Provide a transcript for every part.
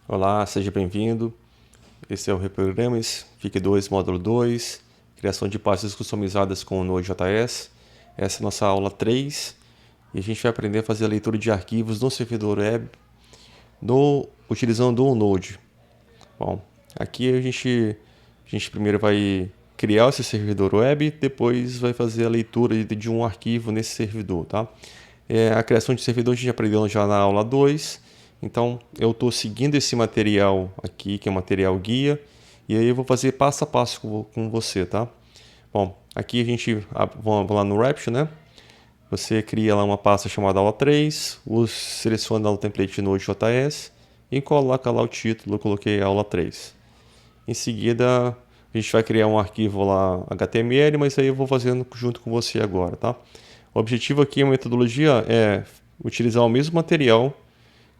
Olá, seja bem-vindo. Esse é o Reprogrames, FIC 2, módulo 2, criação de pastas customizadas com o Node.js. Essa é a nossa aula 3 e a gente vai aprender a fazer a leitura de arquivos no servidor web utilizando o Node. Bom, aqui a gente primeiro vai criar esse servidor web, depois vai fazer a leitura de um arquivo nesse servidor, tá? A criação de servidor a gente aprendeu já na aula 2, então eu estou seguindo esse material aqui, que é o material guia, e aí eu vou fazer passo a passo com você, tá? Bom, aqui a gente, vamos lá no Rapture, né? Você cria lá uma pasta chamada aula 3, seleciona o template Node.js e coloca lá o título, eu coloquei aula 3. Em seguida, a gente vai criar um arquivo lá HTML, mas aí eu vou fazendo junto com você agora, tá? O objetivo aqui, a metodologia é utilizar o mesmo material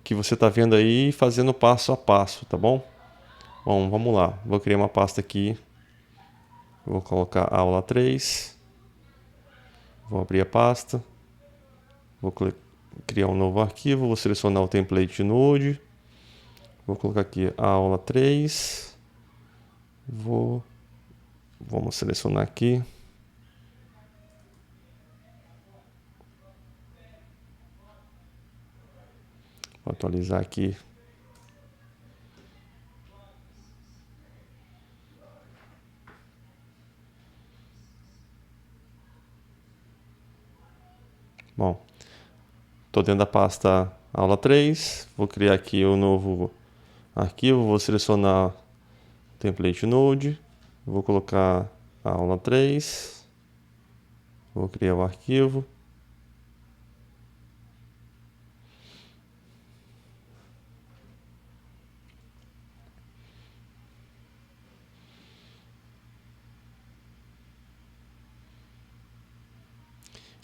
que você está vendo aí, fazendo passo a passo, tá bom? Bom, vamos lá. Vou criar uma pasta aqui. Vou colocar aula 3. Vou abrir a pasta. Vou criar um novo arquivo. Vou selecionar o template Node. Vou colocar aqui aula 3. Vamos selecionar aqui. Vou atualizar aqui. Bom, estou dentro da pasta aula 3. Vou criar aqui um novo arquivo. Vou selecionar o template Node. Vou colocar a aula 3. Vou criar o arquivo.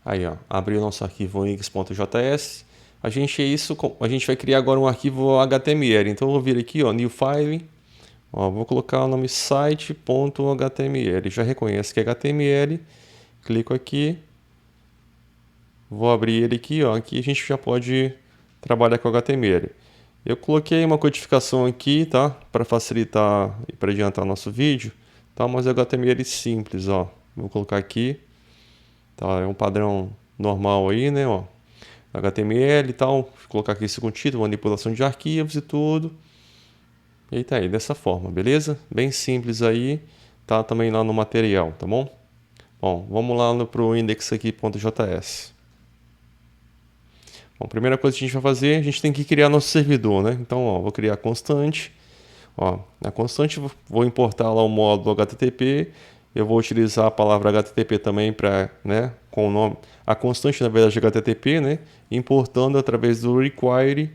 Aí, ó, abriu o nosso arquivo index.js. A gente vai criar agora um arquivo HTML. Então eu vou vir aqui, ó, new file. Ó, vou colocar o nome site.html. Já reconhece que é HTML. Clico aqui. Vou abrir ele aqui, ó. Aqui a gente já pode trabalhar com HTML. Eu coloquei uma codificação aqui, tá? Para facilitar e para adiantar nosso vídeo, tá? Mas é HTML simples, ó. Vou colocar aqui. Tá, é um padrão normal aí, né, ó. HTML e tal, vou colocar aqui isso com título, manipulação de arquivos e tudo. E tá aí, dessa forma, beleza? Bem simples aí, tá também lá no material, tá bom? Bom, vamos lá pro index aqui.js. Bom, a primeira coisa que a gente vai fazer, a gente tem que criar nosso servidor, né? Então, ó, vou criar constante. Ó, na constante vou importar lá o módulo HTTP. Eu vou utilizar a palavra HTTP também para, né, com o nome. A constante na verdade é HTTP, né, importando através do require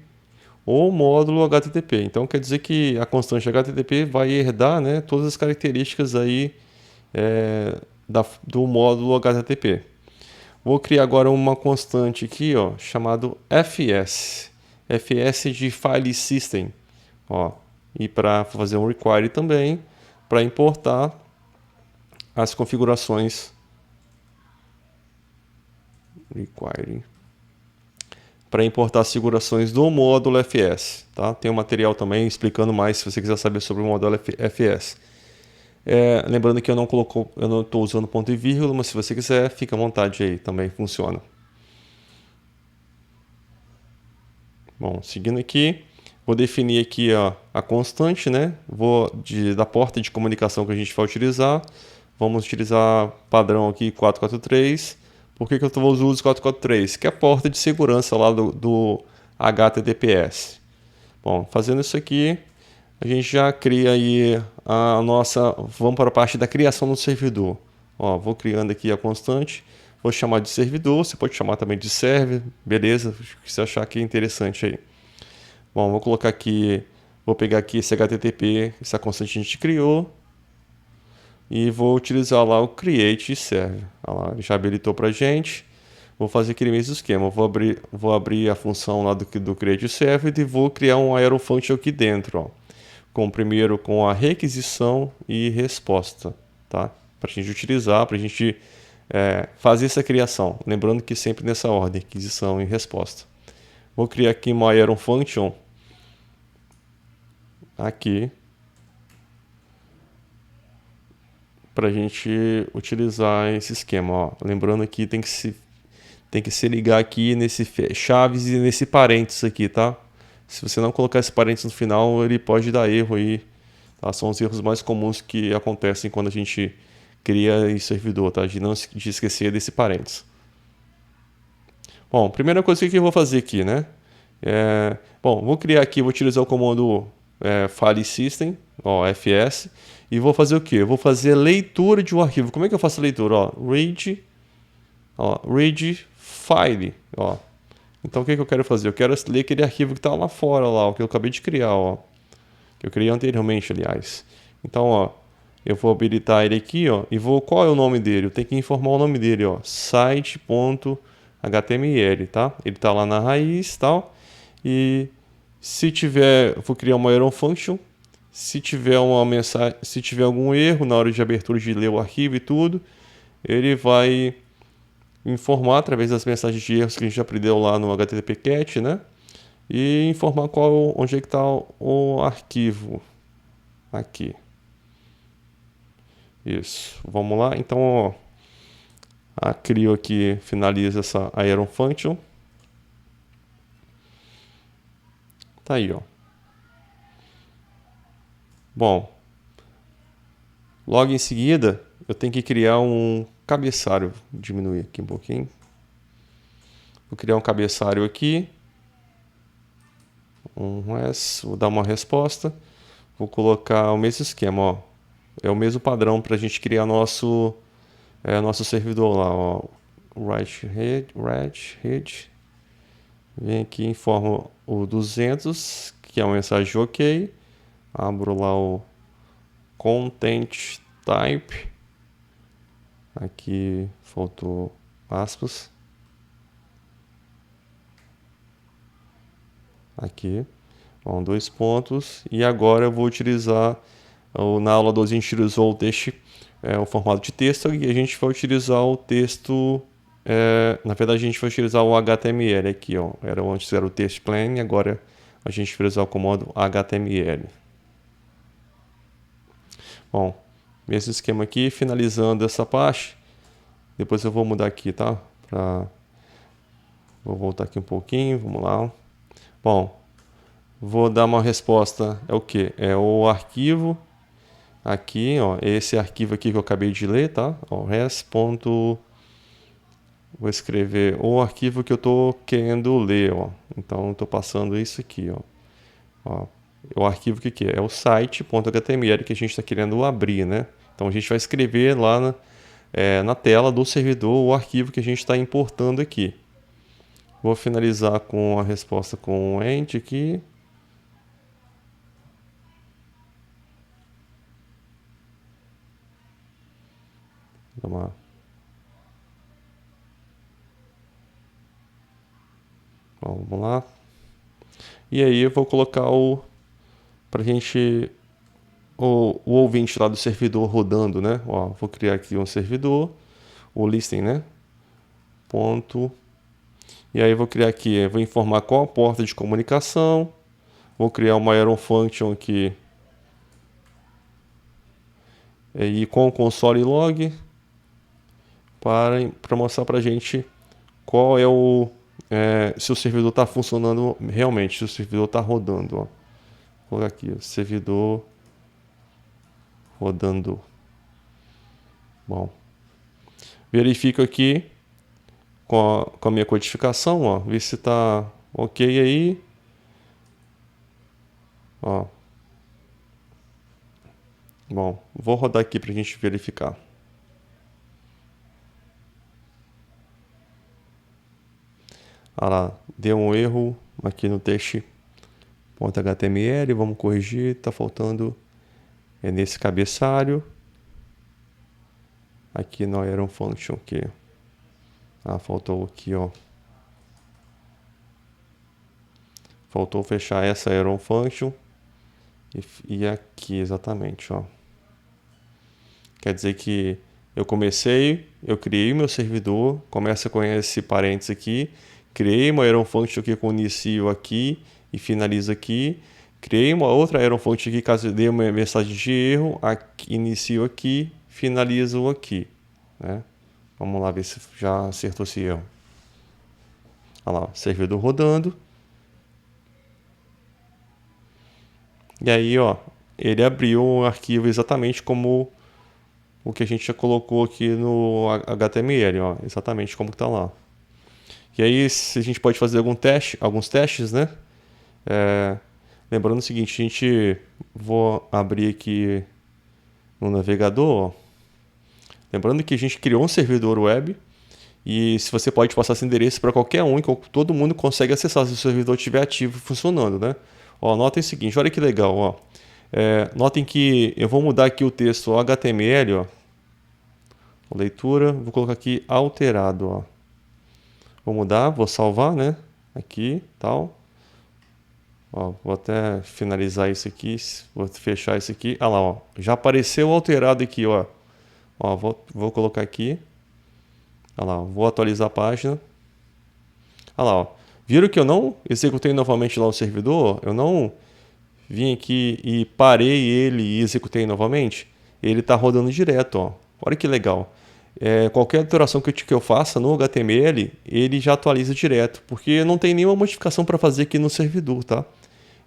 o módulo HTTP. Então quer dizer que a constante HTTP vai herdar, né, todas as características aí do módulo HTTP. Vou criar agora uma constante aqui, ó, chamado FS. FS de File System, ó. E para fazer um require também, para importar as configurações. Require. Para importar as configurações do módulo FS. Tá? Tem um material também explicando mais se você quiser saber sobre o módulo FS. Lembrando que eu não estou usando ponto e vírgula, mas se você quiser, fica à vontade aí, também funciona. Bom, seguindo aqui, vou definir aqui a constante, né? Da porta de comunicação que a gente vai utilizar. Vamos utilizar padrão aqui 443. Por que eu estou usando 443? Que é a porta de segurança lá do HTTPS. Bom, fazendo isso aqui, a gente já cria aí a nossa... Vamos para a parte da criação do servidor. Ó, vou criando aqui a constante. Vou chamar de servidor, você pode chamar também de server, beleza? O que você achar que é interessante aí. Bom, vou colocar aqui, vou pegar aqui esse HTTP, essa constante que a gente criou, e vou utilizar lá o create server. Olha lá, já habilitou para a gente. Vou fazer aquele mesmo esquema, vou abrir a função lá do create server e vou criar um iron function aqui dentro, ó. Primeiro com a requisição e resposta, tá? Para a gente utilizar, para a gente fazer essa criação. Lembrando que sempre nessa ordem, requisição e resposta. Vou criar aqui uma iron function aqui para a gente utilizar esse esquema, ó. Lembrando que tem que se ligar aqui nesse chaves e nesse parênteses aqui, tá? Se você não colocar esse parênteses no final, ele pode dar erro aí, tá? São os erros mais comuns que acontecem quando a gente cria esse servidor, tá? De esquecer desse parênteses. Bom, primeira coisa que eu vou fazer aqui, né? Bom, vou criar aqui, vou utilizar o comando file system, ó, fs, e vou fazer o que? Eu vou fazer leitura de um arquivo. Como é que eu faço a leitura? Ó, read file, ó. Então o que eu quero fazer? Eu quero ler aquele arquivo que está lá fora, lá, o que eu acabei de criar, ó. Que eu criei anteriormente, aliás. Então, ó, eu vou habilitar ele aqui, ó, e qual é o nome dele? Eu tenho que informar o nome dele, ó, site.html, tá? Ele está lá na raiz, tal. E se tiver, vou criar uma iron function. Se tiver uma mensagem, se tiver algum erro na hora de abertura de ler o arquivo e tudo, ele vai informar através das mensagens de erros que a gente já aprendeu lá no HTTP-Cat, né? E informar onde é que está o arquivo aqui. Isso. Vamos lá. Então, ó, crio aqui, finaliza essa iron function. Tá aí, ó. Bom, logo em seguida eu tenho que criar um cabeçalho. Vou diminuir aqui um pouquinho. Vou criar um cabeçalho aqui. Vou dar uma resposta. Vou colocar o mesmo esquema, ó. É o mesmo padrão para a gente criar nosso servidor lá, ó. Right head. Vem aqui e informa o 200, que é uma mensagem de OK. Abro lá o content type. Aqui faltou aspas. Aqui. Bom, 2 pontos. E agora eu vou utilizar, na aula 12 a gente utilizou o texto, o formato de texto, e a gente vai utilizar o texto, na verdade a gente vai utilizar o HTML aqui, ó. Antes era o text plain, agora a gente vai utilizar o comando HTML. Bom, mesmo esquema aqui, finalizando essa parte, depois eu vou mudar aqui, tá? Vou voltar aqui um pouquinho, vamos lá. Bom, vou dar uma resposta, é o que? É o arquivo, aqui, ó, esse arquivo aqui que eu acabei de ler, tá? Ó, vou escrever o arquivo que eu estou querendo ler, ó. Então, estou passando isso aqui, ó. O arquivo que é? É o site.html que a gente está querendo abrir, né? Então, a gente vai escrever lá na tela do servidor o arquivo que a gente está importando aqui. Vou finalizar com a resposta com end aqui. Vamos lá. E aí eu vou colocar pra gente o ouvinte lá do servidor rodando, né? Ó, vou criar aqui um servidor, o listen, né? Ponto. E aí vou criar aqui, vou informar qual a porta de comunicação. Vou criar uma iron function aqui e com o console log para mostrar pra gente qual se o servidor está funcionando realmente, se o servidor está rodando, ó. Vou colocar aqui, servidor rodando. Bom, verifico aqui com a minha codificação, ó, ver se está ok aí, ó. Bom, vou rodar aqui para a gente verificar. Ah lá, deu um erro aqui no teste.html, vamos corrigir, está faltando nesse cabeçalho. Aqui no iron function aqui. Faltou aqui, ó. Faltou fechar essa iron function e aqui exatamente, ó. Quer dizer que eu criei meu servidor, começa com esse parênteses aqui, criei uma iron function aqui com inicio aqui e finaliza aqui, Criei uma outra aerofonte aqui, caso dê uma mensagem de erro. Aqui, inicio aqui, finalizo aqui, né? Vamos lá ver se já acertou esse erro. Olha lá, servidor rodando. E aí, ó, ele abriu um arquivo exatamente como o que a gente já colocou aqui no HTML, ó, exatamente como está lá. E aí, se a gente pode fazer alguns testes, né? Lembrando o seguinte, vou abrir aqui no navegador, ó. Lembrando que a gente criou um servidor web e se você pode passar esse endereço para qualquer um, todo mundo consegue acessar se o servidor estiver ativo funcionando, né? Ó, notem o seguinte, olha que legal, ó. Notem que eu vou mudar aqui o texto HTML, ó. Leitura, vou colocar aqui alterado, ó. Vou mudar, vou salvar, né? Aqui, tal. Ó, vou até finalizar isso aqui, vou fechar isso aqui. Ah lá, ó, já apareceu alterado aqui, ó. Ó, vou colocar aqui. Ah lá, ó, vou atualizar a página. Ah lá, ó. Viram que eu não executei novamente lá o servidor? Eu não vim aqui e parei ele e executei novamente. Ele está rodando direto, ó. Olha que legal. Qualquer alteração que eu faça no HTML, ele já atualiza direto, porque não tem nenhuma modificação para fazer aqui no servidor, tá?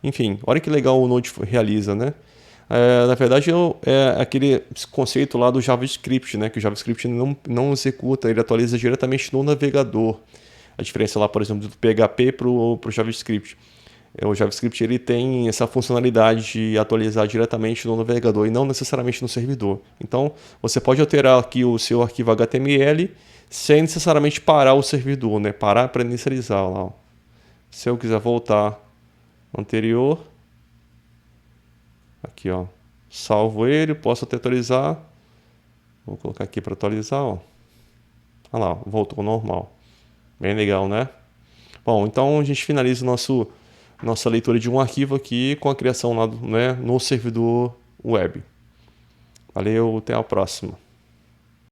Enfim, olha que legal o Node realiza, né? Na verdade, é aquele conceito lá do JavaScript, né? Que o JavaScript não executa, ele atualiza diretamente no navegador. A diferença lá, por exemplo, do PHP para o JavaScript. O JavaScript ele tem essa funcionalidade de atualizar diretamente no navegador e não necessariamente no servidor. Então, você pode alterar aqui o seu arquivo HTML sem necessariamente parar o servidor, né? Parar para inicializar lá. Ó. Se eu quiser voltar ao anterior, aqui, ó, salvo ele, posso até atualizar. Vou colocar aqui para atualizar, ó. Olha lá, voltou ao normal. Bem legal, né? Bom, então a gente finaliza nossa leitura de um arquivo aqui com a criação lá, né, no servidor web. Valeu, até a próxima.